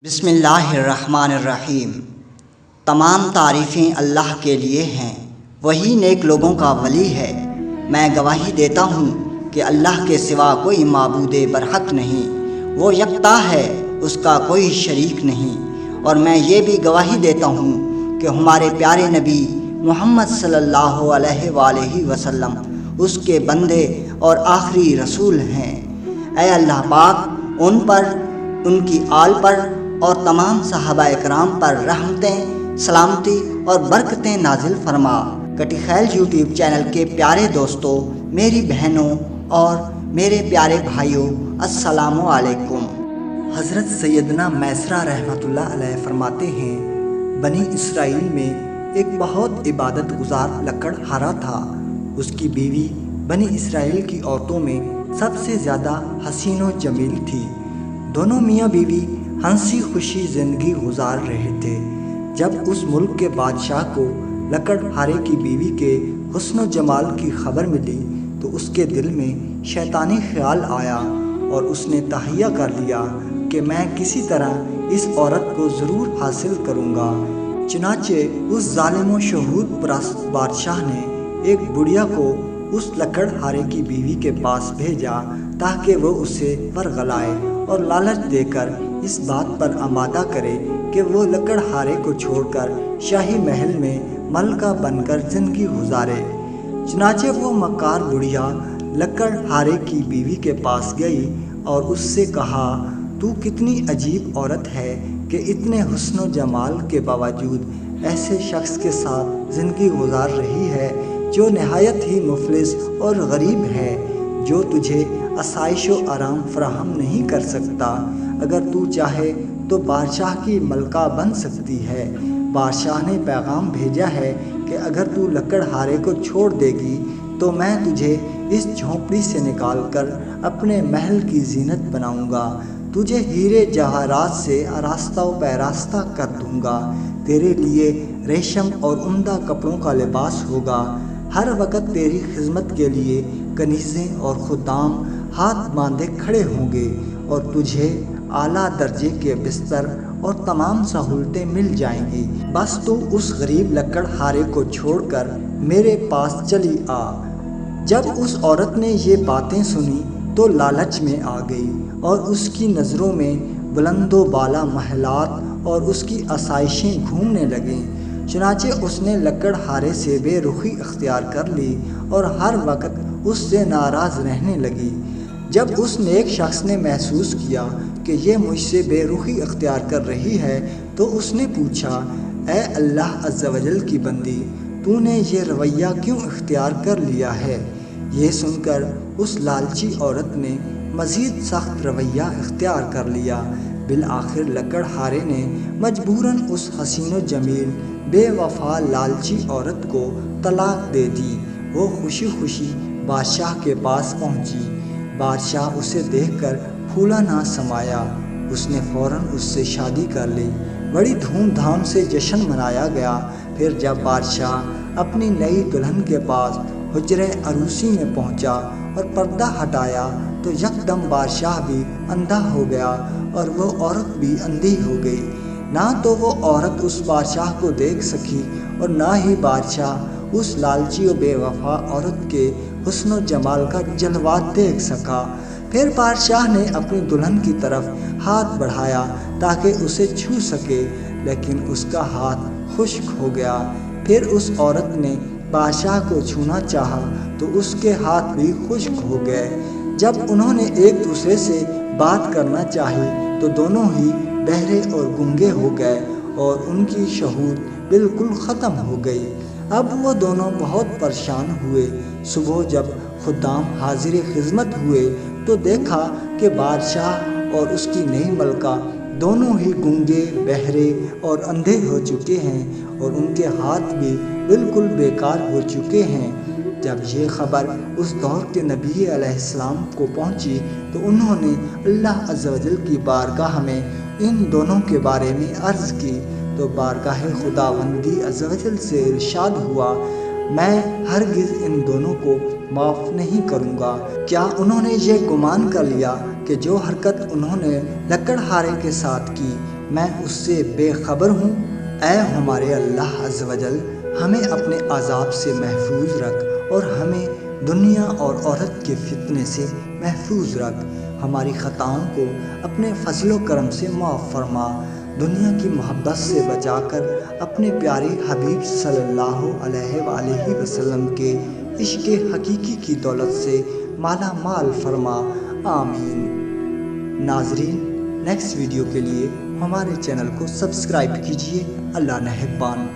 بسم اللہ الرحمن الرحیم۔ تمام تعریفیں اللہ کے لیے ہیں، وہی نیک لوگوں کا ولی ہے۔ میں گواہی دیتا ہوں کہ اللہ کے سوا کوئی معبود برحق نہیں، وہ یکتا ہے، اس کا کوئی شریک نہیں۔ اور میں یہ بھی گواہی دیتا ہوں کہ ہمارے پیارے نبی محمد صلی اللہ علیہ وآلہ وسلم اس کے بندے اور آخری رسول ہیں۔ اے اللہ پاک ان پر، ان کی آل پر اور تمام صحابہ اکرام پر رحمتیں، سلامتی اور برکتیں نازل فرما۔ کٹی خیل یوٹیوب چینل کے پیارے دوستوں، میری بہنوں اور میرے پیارے بھائیوں، السلام علیکم۔ حضرت سیدنا میسرہ رحمۃ اللہ علیہ فرماتے ہیں، بنی اسرائیل میں ایک بہت عبادت گزار لکڑہارا تھا۔ اس کی بیوی بنی اسرائیل کی عورتوں میں سب سے زیادہ حسین و جمیل تھی۔ دونوں میاں بیوی ہنسی خوشی زندگی گزار رہے تھے۔ جب اس ملک کے بادشاہ کو لکڑہارے کی بیوی کے حسن و جمال کی خبر ملی تو اس کے دل میں شیطانی خیال آیا اور اس نے تہیہ کر لیا کہ میں کسی طرح اس عورت کو ضرور حاصل کروں گا۔ چنانچہ اس ظالم و شہود پرست بادشاہ نے ایک بڑھیا کو اس لکڑہارے کی بیوی کے پاس بھیجا تاکہ وہ اسے ورغلائے اور لالچ دے کر اس بات پر آمادہ کرے کہ وہ لکڑہارے کو چھوڑ کر شاہی محل میں ملکہ بن کر زندگی گزارے۔ چنانچہ وہ مکار بڑھیا لکڑہارے کی بیوی کے پاس گئی اور اس سے کہا، تو کتنی عجیب عورت ہے کہ اتنے حسن و جمال کے باوجود ایسے شخص کے ساتھ زندگی گزار رہی ہے جو نہایت ہی مفلس اور غریب ہے، جو تجھے آسائش و آرام فراہم نہیں کر سکتا۔ اگر تو چاہے تو بادشاہ کی ملکہ بن سکتی ہے۔ بادشاہ نے پیغام بھیجا ہے کہ اگر تو لکڑہارے کو چھوڑ دے گی تو میں تجھے اس جھونپڑی سے نکال کر اپنے محل کی زینت بناؤں گا، تجھے ہیرے جواہرات سے آراستہ و پیراستہ کر دوں گا، تیرے لیے ریشم اور عمدہ کپڑوں کا لباس ہوگا، ہر وقت تیری خدمت کے لیے کنیزیں اور خدام ہاتھ باندھے کھڑے ہوں گے اور تجھے اعلیٰ درجے کے بستر اور تمام سہولتیں مل جائیں گی۔ بس تو اس غریب لکڑہارے کو چھوڑ کر میرے پاس چلی آ۔ جب اس عورت نے یہ باتیں سنی تو لالچ میں آ گئی اور اس کی نظروں میں بلند و بالا محلات اور اس کی آسائشیں گھومنے لگیں۔ چنانچہ اس نے لکڑہارے سے بے رخی اختیار کر لی اور ہر وقت اس سے ناراض رہنے لگی۔ جب اس نیک شخص نے محسوس کیا کہ یہ مجھ سے بے رخی اختیار کر رہی ہے تو اس نے پوچھا، اے اللہ عز و جل کی بندی، تو نے یہ رویہ کیوں اختیار کر لیا ہے؟ یہ سن کر اس لالچی عورت نے مزید سخت رویہ اختیار کر لیا۔ بالآخر لکڑہارے نے مجبوراً اس حسین و جمیل بے وفا لالچی عورت کو طلاق دے دی۔ وہ خوشی خوشی بادشاہ کے پاس پہنچی۔ بادشاہ اسے دیکھ کر پھولا نہ سمایا۔ اس نے فوراً اس سے شادی کر لی۔ بڑی دھوم دھام سے جشن منایا گیا۔ پھر جب بادشاہ اپنی نئی دلہن کے پاس حجرہ عروسی میں پہنچا اور پردہ ہٹایا تو یکدم بادشاہ بھی اندھا ہو گیا اور وہ عورت بھی اندھی ہو گئی۔ نہ تو وہ عورت اس بادشاہ کو دیکھ سکی اور نہ ہی بادشاہ اس لالچی و بے وفا عورت کے حسن و جمال کا جلوہ دیکھ سکا۔ پھر بادشاہ نے اپنی دلہن کی طرف ہاتھ بڑھایا تاکہ اسے چھو سکے، لیکن اس کا ہاتھ خشک ہو گیا۔ پھر اس عورت نے بادشاہ کو چھونا چاہا تو اس کے ہاتھ بھی خشک ہو گئے۔ جب انہوں نے ایک دوسرے سے بات کرنا چاہی تو دونوں ہی بہرے اور گونگے ہو گئے اور ان کی شہود بالکل ختم ہو گئی۔ اب وہ دونوں بہت پریشان ہوئے۔ صبح جب خدام حاضر خدمت ہوئے تو دیکھا کہ بادشاہ اور اس کی نئی ملکہ دونوں ہی گونگے، بہرے اور اندھے ہو چکے ہیں اور ان کے ہاتھ بھی بالکل بیکار ہو چکے ہیں۔ جب یہ خبر اس دور کے نبی علیہ السلام کو پہنچی تو انہوں نے اللہ عز و جل کی بارگاہ میں ان دونوں کے بارے میں عرض کی تو بارگاہ خداوندی عز و جل سے ارشاد ہوا، میں ہرگز ان دونوں کو معاف نہیں کروں گا۔ کیا انہوں نے یہ گمان کر لیا کہ جو حرکت انہوں نے لکڑہارے کے ساتھ کی میں اس سے بے خبر ہوں۔ اے ہمارے اللہ عز و جل، ہمیں اپنے عذاب سے محفوظ رکھ اور ہمیں دنیا اور عورت کے فتنے سے محفوظ رکھ۔ ہماری خطاؤں کو اپنے فضل و کرم سے معاف فرما۔ دنیا کی محبت سے بچا کر اپنے پیارے حبیب صلی اللہ علیہ وآلہ وسلم کے عشق حقیقی کی دولت سے مالا مال فرما، آمین۔ ناظرین، نیکسٹ ویڈیو کے لیے ہمارے چینل کو سبسکرائب کیجیے۔ اللہ نگہبان۔